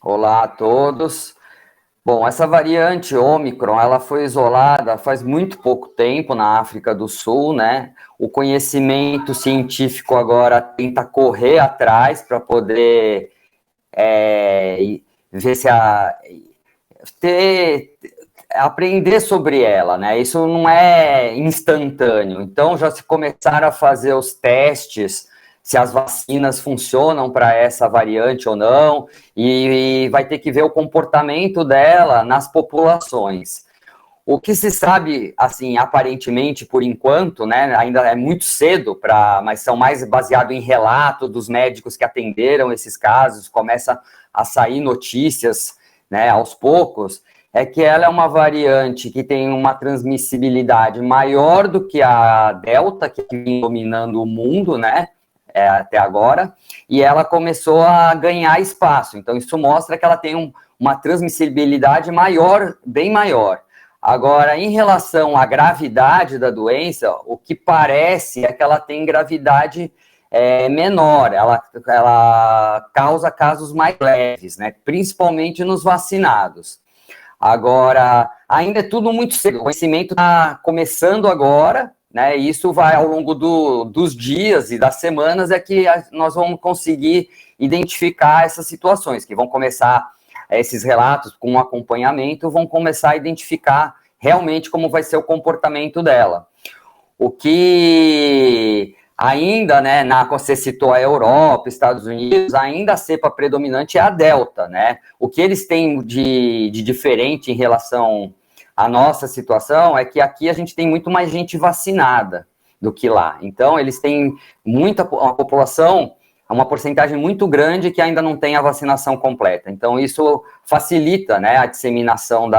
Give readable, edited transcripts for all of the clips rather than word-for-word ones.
Olá a todos. Bom, essa variante Ômicron, ela foi isolada faz muito pouco tempo na África do Sul, né? O conhecimento científico agora tenta correr atrás para poder ver se ter, aprender sobre ela, né? Isso não é instantâneo. Então já se começaram a fazer os testes se as vacinas funcionam para essa variante ou não, e vai ter que ver o comportamento dela nas populações. O que se sabe, assim, aparentemente, por enquanto, né, ainda é muito cedo, mas são mais baseados em relato dos médicos que atenderam esses casos, começa a sair notícias, né, aos poucos, é que ela é uma variante que tem uma transmissibilidade maior do que a Delta, que vem dominando o mundo, né, até agora, e ela começou a ganhar espaço. Então, isso mostra que ela tem uma transmissibilidade maior, bem maior. Agora, em relação à gravidade da doença, o que parece é que ela tem gravidade menor, ela causa casos mais leves, né, principalmente nos vacinados. Agora, ainda é tudo muito cedo, o conhecimento está começando agora, né, e isso vai ao longo dos dias e das semanas é que nós vamos conseguir identificar essas situações, que vão começar, esses relatos com acompanhamento, vão começar a identificar realmente como vai ser o comportamento dela. O que ainda, né, você citou a Europa, Estados Unidos, ainda a cepa predominante é a Delta, né? O que eles têm de diferente em relação à nossa situação é que aqui a gente tem muito mais gente vacinada do que lá. Então, eles têm uma população, uma porcentagem muito grande que ainda não tem a vacinação completa. Então, isso facilita, né, a disseminação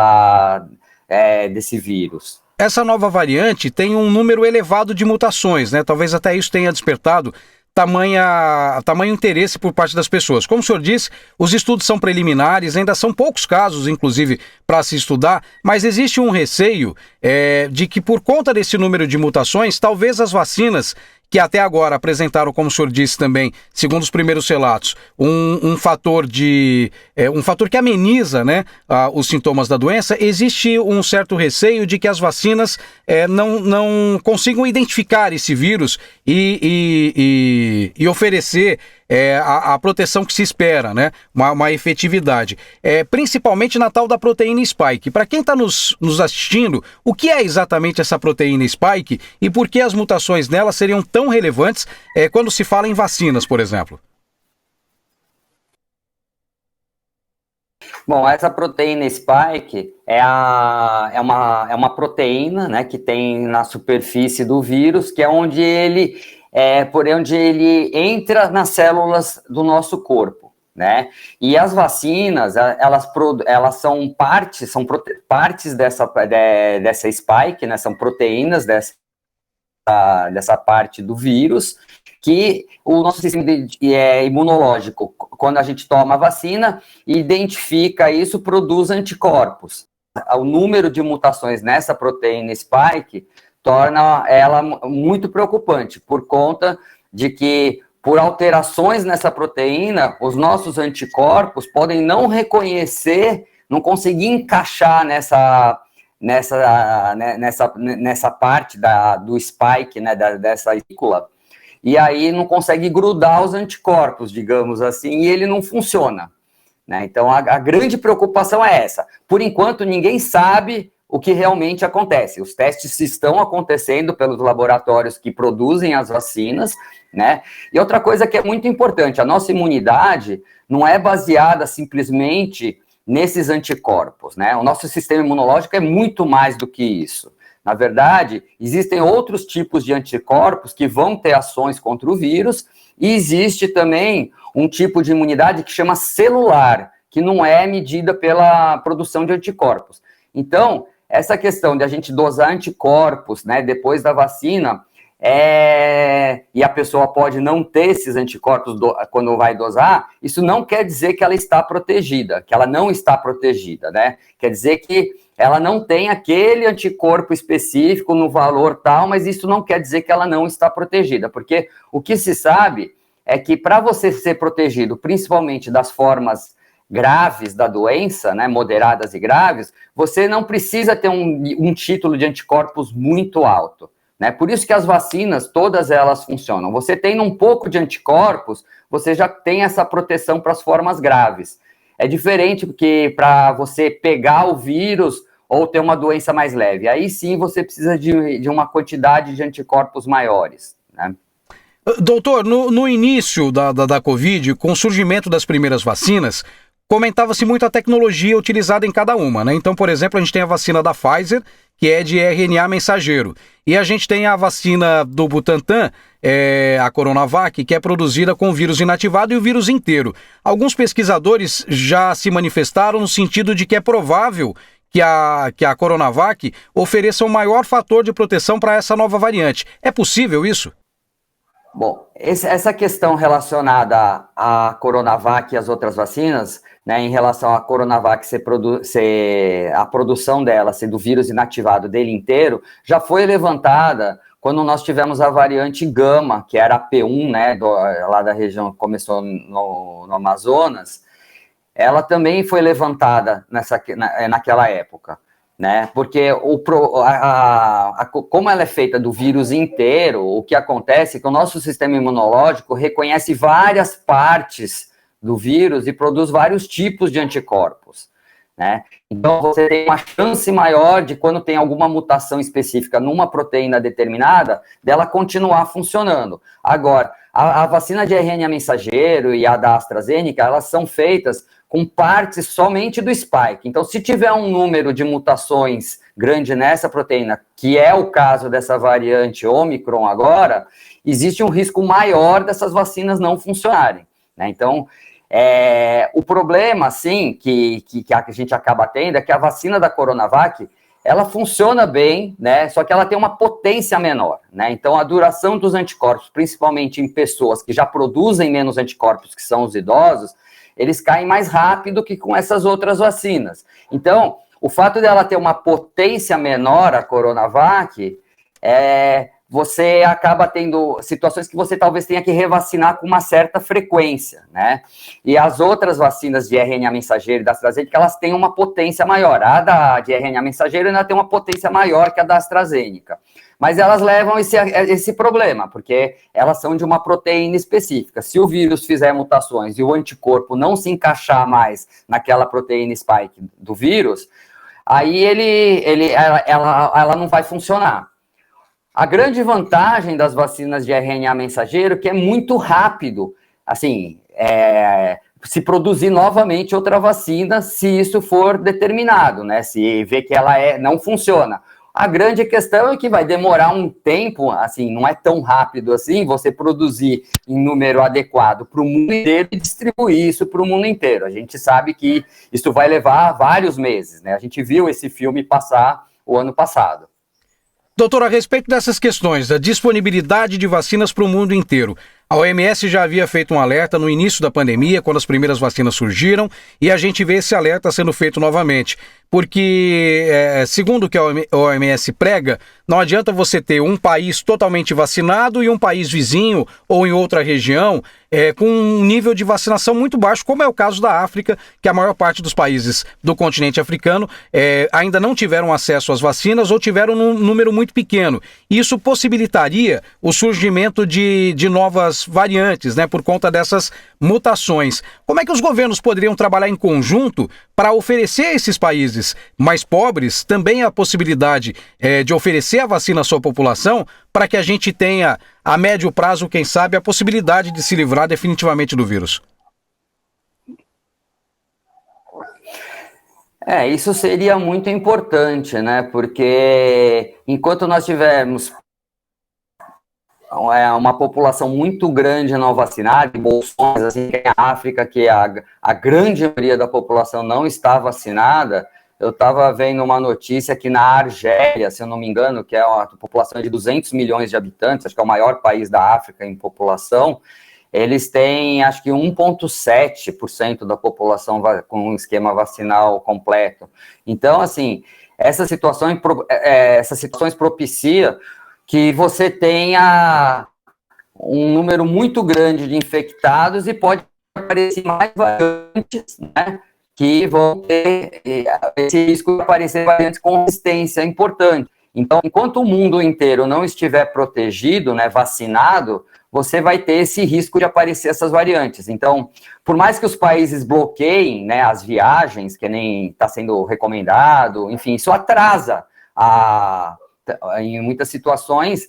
desse vírus. Essa nova variante tem um número elevado de mutações, né? Talvez até isso tenha despertado tamanho interesse por parte das pessoas. Como o senhor disse, os estudos são preliminares, ainda são poucos casos, inclusive, para se estudar, mas existe um receio de que, por conta desse número de mutações, talvez as vacinas que até agora apresentaram, como o senhor disse também, segundo os primeiros relatos, um fator que ameniza, né, os sintomas da doença. Existe um certo receio de que as vacinas não consigam identificar esse vírus e oferecer a proteção que se espera, né? Uma efetividade. Principalmente na tal da proteína spike. Para quem está nos assistindo, o que é exatamente essa proteína spike e por que as mutações nela seriam tão relevantes quando se fala em vacinas, por exemplo? Bom, essa proteína spike é uma proteína, né, que tem na superfície do vírus, que é por onde ele entra nas células do nosso corpo, né? E as vacinas, elas são partes dessa spike, né? São proteínas dessa parte do vírus, que o nosso sistema imunológico, quando a gente toma a vacina, identifica isso, produz anticorpos. O número de mutações nessa proteína spike torna ela muito preocupante, por conta de que, por alterações nessa proteína, os nossos anticorpos podem não reconhecer, não conseguir encaixar nessa parte do spike, né, dessa vesícula, e aí não consegue grudar os anticorpos, digamos assim, e ele não funciona, né? Então, a grande preocupação é essa. Por enquanto, ninguém sabe o que realmente acontece. Os testes estão acontecendo pelos laboratórios que produzem as vacinas, né? E outra coisa que é muito importante, a nossa imunidade não é baseada simplesmente nesses anticorpos, né? O nosso sistema imunológico é muito mais do que isso. Na verdade, existem outros tipos de anticorpos que vão ter ações contra o vírus, e existe também um tipo de imunidade que chama celular, que não é medida pela produção de anticorpos. Então, essa questão de a gente dosar anticorpos, né, depois da vacina, e a pessoa pode não ter esses anticorpos quando vai dosar, isso não quer dizer que ela está protegida, que ela não está protegida, né? Quer dizer que ela não tem aquele anticorpo específico no valor tal, mas isso não quer dizer que ela não está protegida, porque o que se sabe é que para você ser protegido, principalmente das formas graves da doença, né, moderadas e graves, você não precisa ter um título de anticorpos muito alto, né? Por isso que as vacinas, todas elas funcionam. Você tendo um pouco de anticorpos, você já tem essa proteção para as formas graves. É diferente porque para você pegar o vírus ou ter uma doença mais leve, aí sim você precisa de uma quantidade de anticorpos maiores, né? Doutor, no início da Covid, com o surgimento das primeiras vacinas, comentava-se muito a tecnologia utilizada em cada uma, né? Então, por exemplo, a gente tem a vacina da Pfizer, que é de RNA mensageiro. E a gente tem a vacina do Butantan, a Coronavac, que é produzida com o vírus inativado e o vírus inteiro. Alguns pesquisadores já se manifestaram no sentido de que é provável que a Coronavac ofereça um maior fator de proteção para essa nova variante. É possível isso? Bom, essa questão relacionada à Coronavac e às outras vacinas, né, em relação à Coronavac a produção dela ser do vírus inativado dele inteiro, já foi levantada quando nós tivemos a variante Gama, que era a P1, né, lá da região que começou no Amazonas. Ela também foi levantada naquela época, né? Porque como ela é feita do vírus inteiro, o que acontece é que o nosso sistema imunológico reconhece várias partes do vírus e produz vários tipos de anticorpos, né? Então, você tem uma chance maior de, quando tem alguma mutação específica numa proteína determinada, dela continuar funcionando. Agora, a vacina de RNA mensageiro e a da AstraZeneca, elas são feitas com partes somente do spike. Então, se tiver um número de mutações grande nessa proteína, que é o caso dessa variante Omicron agora, existe um risco maior dessas vacinas não funcionarem, né? Então, o problema, sim, que a gente acaba tendo é que a vacina da Coronavac, ela funciona bem, né? Só que ela tem uma potência menor, né? Então, a duração dos anticorpos, principalmente em pessoas que já produzem menos anticorpos, que são os idosos, eles caem mais rápido que com essas outras vacinas. Então, o fato dela ter uma potência menor, a Coronavac, você acaba tendo situações que você talvez tenha que revacinar com uma certa frequência, né? E as outras vacinas de RNA mensageiro e da AstraZeneca, elas têm uma potência maior. A de RNA mensageiro ainda tem uma potência maior que a da AstraZeneca. Mas elas levam esse problema, porque elas são de uma proteína específica. Se o vírus fizer mutações e o anticorpo não se encaixar mais naquela proteína spike do vírus, aí ela não vai funcionar. A grande vantagem das vacinas de RNA mensageiro é que é muito rápido, assim, se produzir novamente outra vacina, se isso for determinado, né? Se vê que ela não funciona. A grande questão é que vai demorar um tempo, assim, não é tão rápido assim, você produzir em número adequado para o mundo inteiro e distribuir isso para o mundo inteiro. A gente sabe que isso vai levar vários meses, né? A gente viu esse filme passar o ano passado. Doutor, a respeito dessas questões, da disponibilidade de vacinas para o mundo inteiro, a OMS já havia feito um alerta no início da pandemia, quando as primeiras vacinas surgiram, e a gente vê esse alerta sendo feito novamente. Porque, segundo o que a OMS prega, não adianta você ter um país totalmente vacinado e um país vizinho ou em outra região com um nível de vacinação muito baixo, como é o caso da África, que a maior parte dos países do continente africano ainda não tiveram acesso às vacinas ou tiveram num número muito pequeno. Isso possibilitaria o surgimento de novas variantes, né, por conta dessas mutações. Como é que os governos poderiam trabalhar em conjunto para oferecer a esses países mais pobres também a possibilidade de oferecer a vacina à sua população, para que a gente tenha, a médio prazo, quem sabe, a possibilidade de se livrar definitivamente do vírus? Isso seria muito importante, né? Porque enquanto nós tivermos uma população muito grande não vacinada, em bolsões, assim, que é a África, que a grande maioria da população não está vacinada. Eu estava vendo uma notícia que na Argélia, se eu não me engano, que é uma população de 200 milhões de habitantes, acho que é o maior país da África em população, eles têm, acho que 1,7% da população com um esquema vacinal completo. Então, assim, essas situações propiciam que você tenha um número muito grande de infectados e pode aparecer mais variantes, né, que vão ter esse risco de aparecer variantes com resistência importante. Então, enquanto o mundo inteiro não estiver protegido, né, vacinado, você vai ter esse risco de aparecer essas variantes. Então, por mais que os países bloqueiem, né, as viagens, que nem está sendo recomendado, enfim, isso atrasa em muitas situações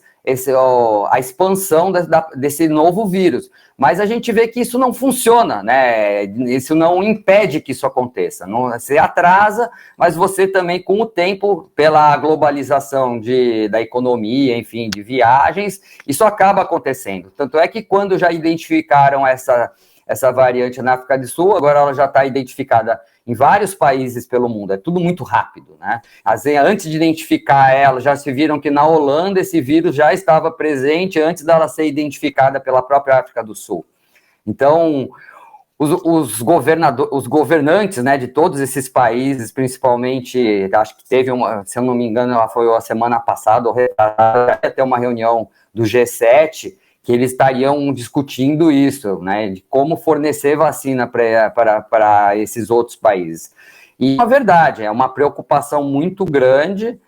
a expansão desse novo vírus. Mas a gente vê que isso não funciona, né? Isso não impede que isso aconteça. Não, você atrasa, mas você também, com o tempo, pela globalização da economia, enfim, de viagens, isso acaba acontecendo. Tanto é que quando já identificaram essa variante na África do Sul, agora ela já está identificada em vários países pelo mundo, é tudo muito rápido, né? Antes de identificar ela, já se viram que na Holanda esse vírus já estava presente antes dela ser identificada pela própria África do Sul. Então, os governantes, né, de todos esses países, principalmente, acho que teve se eu não me engano, ela foi a semana passada, ou até uma reunião do G7, que eles estariam discutindo isso, né, de como fornecer vacina para esses outros países. E, na verdade, é uma preocupação muito grande,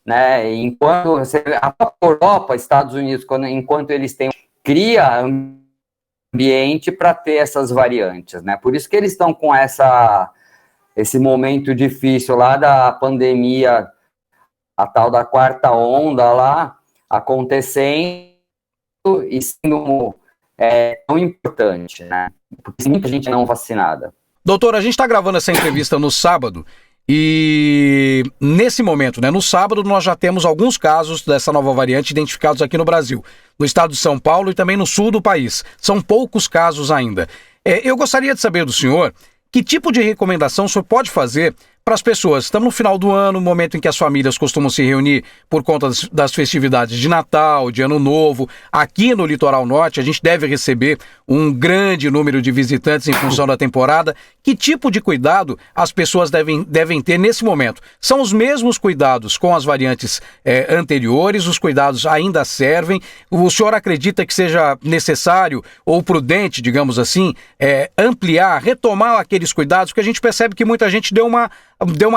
né, enquanto a Europa, Estados Unidos, enquanto eles cria ambiente para ter essas variantes, né, por isso que eles estão com esse momento difícil lá da pandemia, a tal da quarta onda lá, acontecendo, e sendo tão importante, né? Porque tem muita gente não vacinada. Doutor, a gente está gravando essa entrevista no sábado e nesse momento, né, no sábado, nós já temos alguns casos dessa nova variante identificados aqui no Brasil, no estado de São Paulo e também no sul do país. São poucos casos ainda. Eu gostaria de saber do senhor que tipo de recomendação o senhor pode fazer para as pessoas. Estamos no final do ano, momento em que as famílias costumam se reunir por conta das festividades de Natal, de Ano Novo. Aqui no Litoral Norte, a gente deve receber um grande número de visitantes em função da temporada. Que tipo de cuidado as pessoas devem ter nesse momento? São os mesmos cuidados com as variantes anteriores? Os cuidados ainda servem? O senhor acredita que seja necessário ou prudente, digamos assim, ampliar, retomar aqueles cuidados? Porque a gente percebe que muita gente deu uma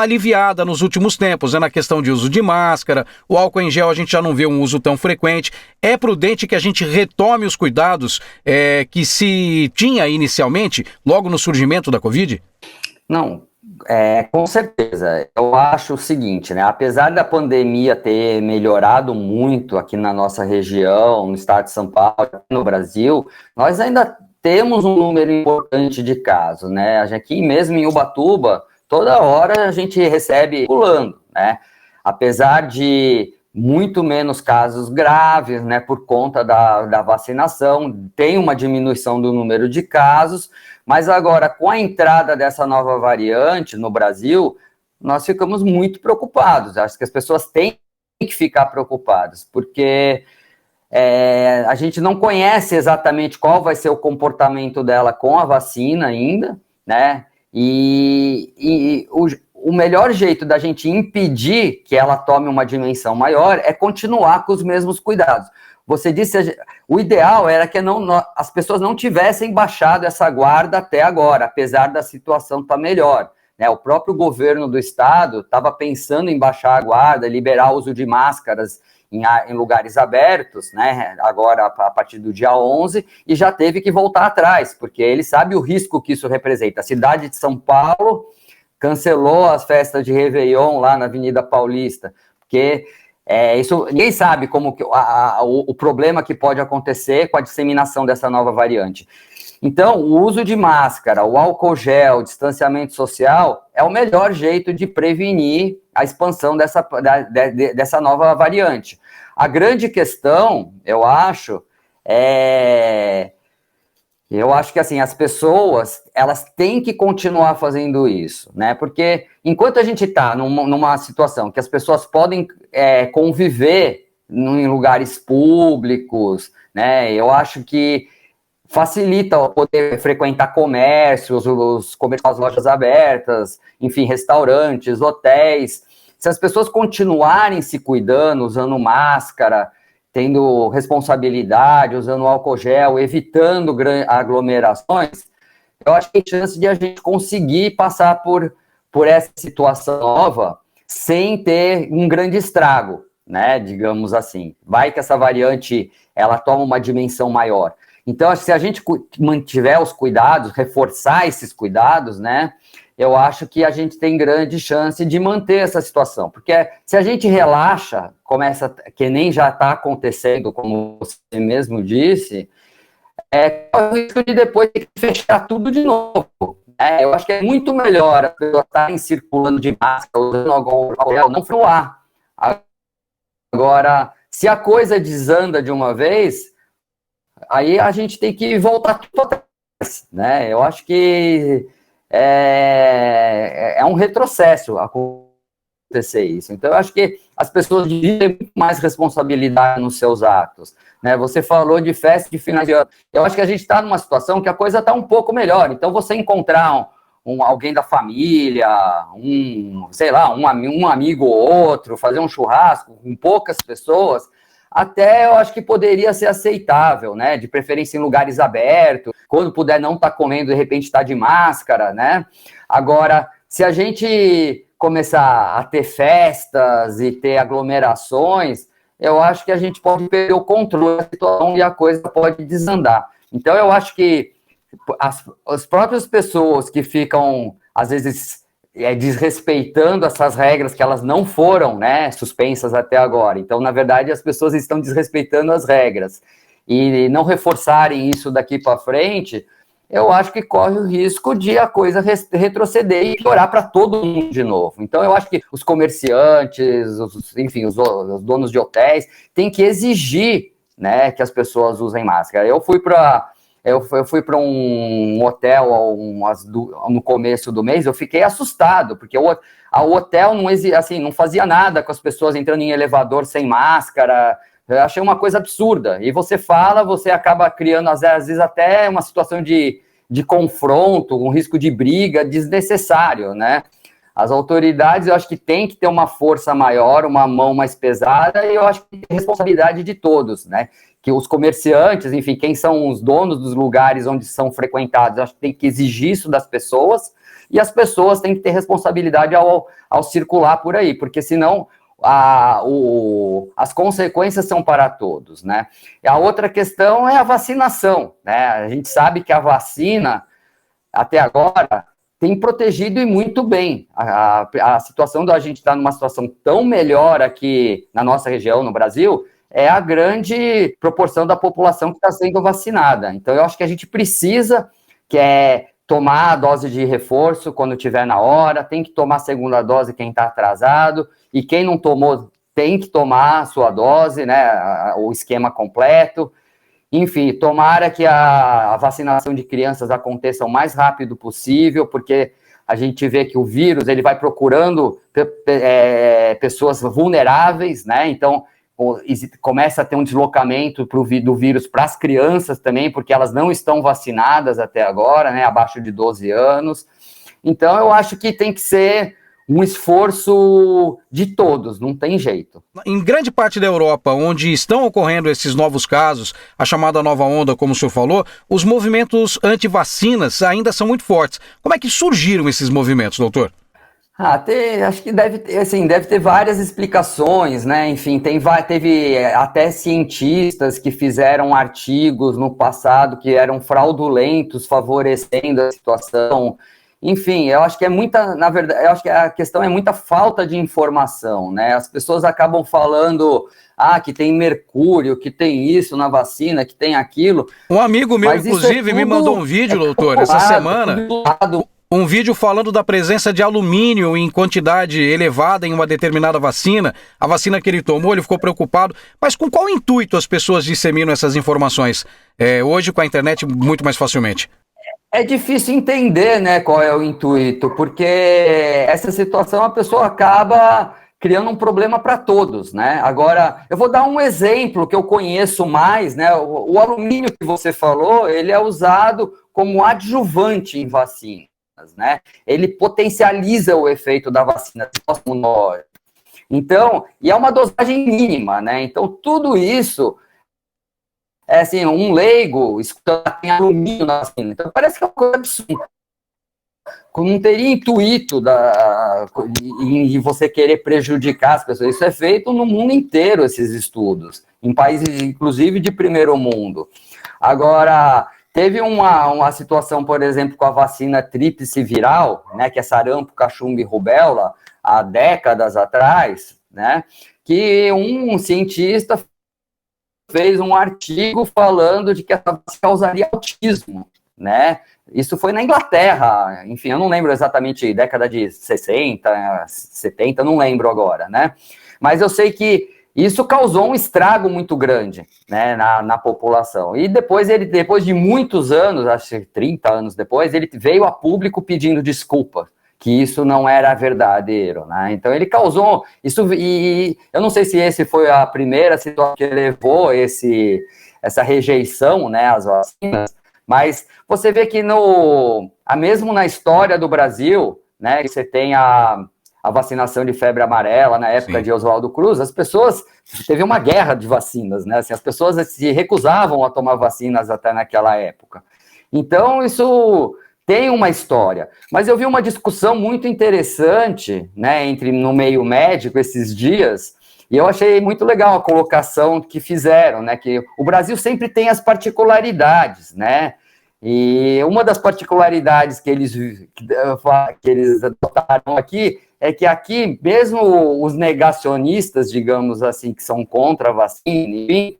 aliviada nos últimos tempos, né, na questão de uso de máscara, o álcool em gel a gente já não vê um uso tão frequente. É prudente que a gente retome os cuidados que se tinha inicialmente, logo no surgimento da Covid? Não, com certeza. Eu acho o seguinte, né, apesar da pandemia ter melhorado muito aqui na nossa região, no estado de São Paulo, no Brasil, nós ainda temos um número importante de casos, né, aqui mesmo em Ubatuba, toda hora a gente recebe pulando, né? Apesar de muito menos casos graves, né, por conta da vacinação, tem uma diminuição do número de casos, mas agora, com a entrada dessa nova variante no Brasil, nós ficamos muito preocupados. Acho que as pessoas têm que ficar preocupadas, porque a gente não conhece exatamente qual vai ser o comportamento dela com a vacina ainda, né? E o melhor jeito da gente impedir que ela tome uma dimensão maior é continuar com os mesmos cuidados. Você disse, o ideal era que as pessoas não tivessem baixado essa guarda até agora, apesar da situação estar melhor, né? O próprio governo do estado estava pensando em baixar a guarda, liberar o uso de máscaras em lugares abertos, né, agora a partir do dia 11, e já teve que voltar atrás, porque ele sabe o risco que isso representa. A cidade de São Paulo cancelou as festas de Réveillon lá na Avenida Paulista, porque isso, ninguém sabe como o problema que pode acontecer com a disseminação dessa nova variante. Então, o uso de máscara, o álcool gel, o distanciamento social é o melhor jeito de prevenir a expansão dessa nova variante. A grande questão, eu acho que assim, as pessoas, elas têm que continuar fazendo isso, né? Porque enquanto a gente está numa situação que as pessoas podem conviver em lugares públicos, né? Eu acho que facilita poder frequentar comércios, as lojas abertas, enfim, restaurantes, hotéis. Se as pessoas continuarem se cuidando, usando máscara, tendo responsabilidade, usando álcool gel, evitando aglomerações, eu acho que tem chance de a gente conseguir passar por essa situação nova sem ter um grande estrago, né, digamos assim. Vai que essa variante, ela toma uma dimensão maior. Então, acho que se a gente mantiver os cuidados, reforçar esses cuidados, né, eu acho que a gente tem grande chance de manter essa situação, porque se a gente relaxa, começa, que nem já está acontecendo, como você mesmo disse, corre o risco de depois ter que fechar tudo de novo. Eu acho que é muito melhor as pessoas estarem circulando de máscara, usando algum álcool, não fluar. Agora, se a coisa desanda de uma vez, aí a gente tem que voltar tudo atrás, né? Eu acho que é um retrocesso acontecer isso. Então, eu acho que as pessoas devem ter muito mais responsabilidade nos seus atos, né? Você falou de festa de finais de ano. Eu acho que a gente está numa situação que a coisa está um pouco melhor. Então, você encontrar alguém da família, sei lá, um amigo ou outro, fazer um churrasco com poucas pessoas, até eu acho que poderia ser aceitável, né? De preferência em lugares abertos, quando puder não estar comendo, de repente estar de máscara, né? Agora, se a gente começar a ter festas e ter aglomerações, eu acho que a gente pode perder o controle da situação e a coisa pode desandar. Então, eu acho que as próprias pessoas que ficam, às vezes, desrespeitando essas regras que elas não foram, né, suspensas até agora. Então, na verdade, as pessoas estão desrespeitando as regras e não reforçarem isso daqui para frente, eu acho que corre o risco de a coisa retroceder e piorar para todo mundo de novo. Então, eu acho que os comerciantes, enfim, os donos de hotéis, têm que exigir, né, que as pessoas usem máscara. Eu fui para um hotel no começo do mês, eu fiquei assustado, porque o hotel não fazia nada com as pessoas entrando em elevador sem máscara. Eu achei uma coisa absurda. E você acaba criando, às vezes, até uma situação de confronto, um risco de briga desnecessário, né? As autoridades, eu acho que tem que ter uma força maior, uma mão mais pesada, e eu acho que tem responsabilidade de todos, né? Que os comerciantes, enfim, quem são os donos dos lugares onde são frequentados, eu acho que tem que exigir isso das pessoas, e as pessoas têm que ter responsabilidade ao circular por aí, porque senão as consequências são para todos, né? E a outra questão é a vacinação, né? A gente sabe que a vacina, até agora, tem protegido e muito bem. A situação da gente estar numa situação tão melhor aqui na nossa região, no Brasil, é a grande proporção da população que está sendo vacinada. Então, eu acho que a gente precisa tomar a dose de reforço quando tiver na hora, tem que tomar a segunda dose quem está atrasado, e quem não tomou tem que tomar a sua dose, né, o esquema completo. Enfim, tomara que a vacinação de crianças aconteça o mais rápido possível, porque a gente vê que o vírus, ele vai procurando pessoas vulneráveis, né, então começa a ter um deslocamento do vírus para as crianças também, porque elas não estão vacinadas até agora, né, abaixo de 12 anos. Então, eu acho que tem que ser um esforço de todos, não tem jeito. Em grande parte da Europa, onde estão ocorrendo esses novos casos, a chamada nova onda, como o senhor falou, os movimentos anti-vacinas ainda são muito fortes. Como é que surgiram esses movimentos, doutor? Acho que deve ter várias explicações, né? Enfim, teve até cientistas que fizeram artigos no passado que eram fraudulentos, favorecendo a situação. Enfim, eu acho que na verdade, eu acho que a questão é muita falta de informação, né? As pessoas acabam falando, que tem mercúrio, que tem isso na vacina, que tem aquilo. Um amigo meu, inclusive, me mandou um vídeo, doutor, essa semana. Um vídeo falando da presença de alumínio em quantidade elevada em uma determinada vacina, a vacina que ele tomou, ele ficou preocupado. Mas com qual intuito as pessoas disseminam essas informações? Hoje, com a internet, muito mais facilmente. É difícil entender, né, qual é o intuito, porque essa situação a pessoa acaba criando um problema para todos, né? Agora, eu vou dar um exemplo que eu conheço mais, né? O alumínio que você falou, ele é usado como adjuvante em vacinas, né? Ele potencializa o efeito da vacina. Então, e é uma dosagem mínima, né? Então, tudo isso assim, um leigo escutando tem alumínio na vacina. Então parece que é uma coisa absurda. Não teria intuito em você querer prejudicar as pessoas. Isso é feito no mundo inteiro, esses estudos, em países, inclusive, de primeiro mundo. Agora, teve uma situação, por exemplo, com a vacina tríplice viral, né, que é sarampo, cachumba e rubéola, há décadas atrás, né, que um cientista fez um artigo falando de que essa vacina causaria autismo, né? Isso foi na Inglaterra, enfim, eu não lembro exatamente, década de 60, 70, não lembro agora, né? Mas eu sei que isso causou um estrago muito grande, né, na população. E depois de muitos anos, acho que 30 anos depois, ele veio a público pedindo desculpa, que isso não era verdadeiro, né? Então ele causou isso, e eu não sei se esse foi a primeira situação que levou essa rejeição, né, às vacinas, mas você vê que mesmo na história do Brasil, né, você tem a vacinação de febre amarela na época Sim. de Oswaldo Cruz, as pessoas, teve uma guerra de vacinas, né, assim, as pessoas se recusavam a tomar vacinas até naquela época. Então, isso tem uma história. Mas eu vi uma discussão muito interessante, né, no meio médico esses dias, e eu achei muito legal a colocação que fizeram, né, que o Brasil sempre tem as particularidades, né, e uma das particularidades que eles adotaram aqui é que aqui, mesmo os negacionistas, digamos assim, que são contra a vacina, enfim,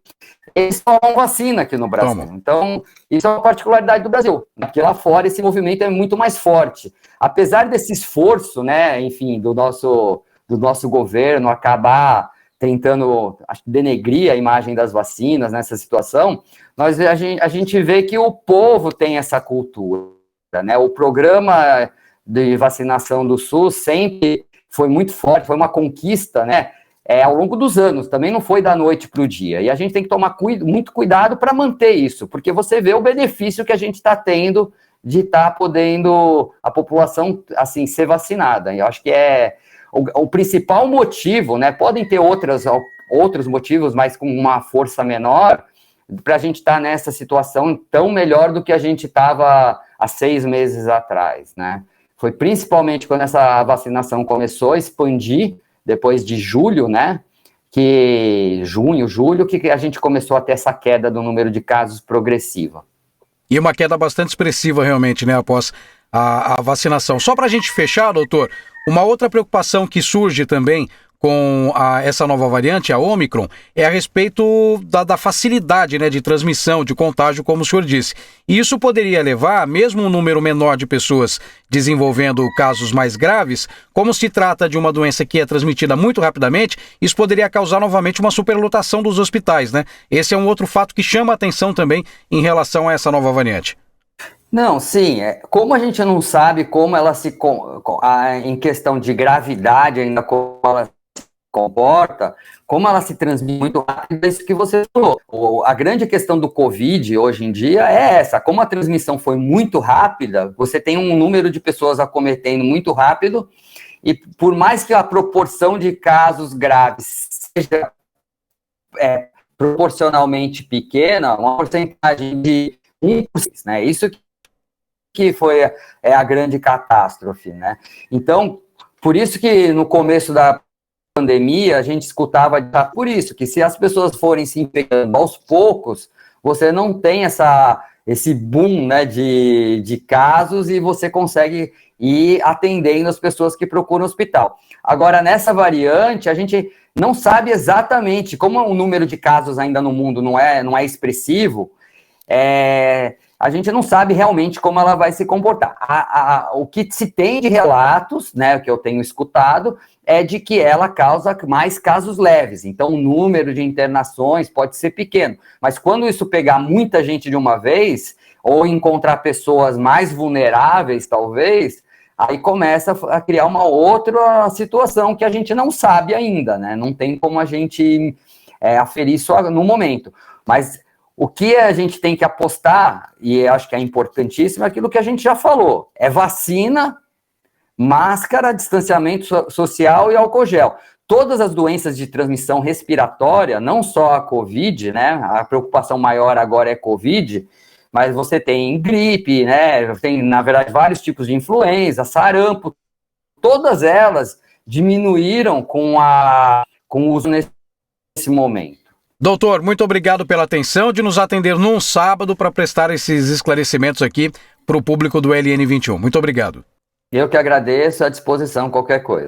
eles tomam vacina aqui no Brasil. Toma. Então, isso é uma particularidade do Brasil, porque lá fora esse movimento é muito mais forte. Apesar desse esforço, né, enfim, do nosso governo acabar tentando denegrir a imagem das vacinas nessa situação, a gente vê que o povo tem essa cultura, né? O programa de vacinação do SUS sempre foi muito forte, foi uma conquista, né? Ao longo dos anos, também não foi da noite para o dia. E a gente tem que tomar muito cuidado para manter isso, porque você vê o benefício que a gente está tendo de estar podendo a população assim ser vacinada. E eu acho que é o principal motivo, né? Podem ter outros motivos, mas com uma força menor, para a gente estar nessa situação tão melhor do que a gente estava há 6 meses atrás, né? Foi principalmente quando essa vacinação começou a expandir, depois de julho, né? Junho, julho, que a gente começou a ter essa queda do número de casos progressiva. E uma queda bastante expressiva, realmente, né? Após a vacinação. Só para a gente fechar, doutor, uma outra preocupação que surge também com essa nova variante, a Ômicron, é a respeito da facilidade, né, de transmissão, de contágio, como o senhor disse. E isso poderia levar, mesmo um número menor de pessoas desenvolvendo casos mais graves, como se trata de uma doença que é transmitida muito rapidamente, isso poderia causar novamente uma superlotação dos hospitais, né? Esse é um outro fato que chama a atenção também em relação a essa nova variante. Não, sim, como a gente não sabe como ela em questão de gravidade, ainda como ela se comporta, como ela se transmite muito rápido, é isso que você falou. A grande questão do Covid hoje em dia é essa, como a transmissão foi muito rápida, você tem um número de pessoas acometendo muito rápido, e por mais que a proporção de casos graves seja proporcionalmente pequena, uma porcentagem de 1%, né? Isso que foi a grande catástrofe, né? Então, por isso que no começo da pandemia a gente escutava por isso, que se as pessoas forem se infectando aos poucos, você não tem esse boom, né, de casos e você consegue ir atendendo as pessoas que procuram hospital. Agora, nessa variante, a gente não sabe exatamente, como o número de casos ainda no mundo não é expressivo, a gente não sabe realmente como ela vai se comportar. O que se tem de relatos, né, que eu tenho escutado, é de que ela causa mais casos leves. Então, o número de internações pode ser pequeno. Mas quando isso pegar muita gente de uma vez, ou encontrar pessoas mais vulneráveis, talvez, aí começa a criar uma outra situação que a gente não sabe ainda, né? Não tem como a gente aferir isso no momento. Mas o que a gente tem que apostar, e acho que é importantíssimo, é aquilo que a gente já falou, é vacina, máscara, distanciamento social e álcool gel. todas as doenças de transmissão respiratória, não só a Covid, né? A preocupação maior agora é Covid, mas você tem gripe, né? Tem, na verdade, vários tipos de influenza, sarampo, todas elas diminuíram com o uso nesse momento. Doutor, muito obrigado pela atenção de nos atender num sábado para prestar esses esclarecimentos aqui para o público do LN21. Muito obrigado. Eu que agradeço, à disposição qualquer coisa.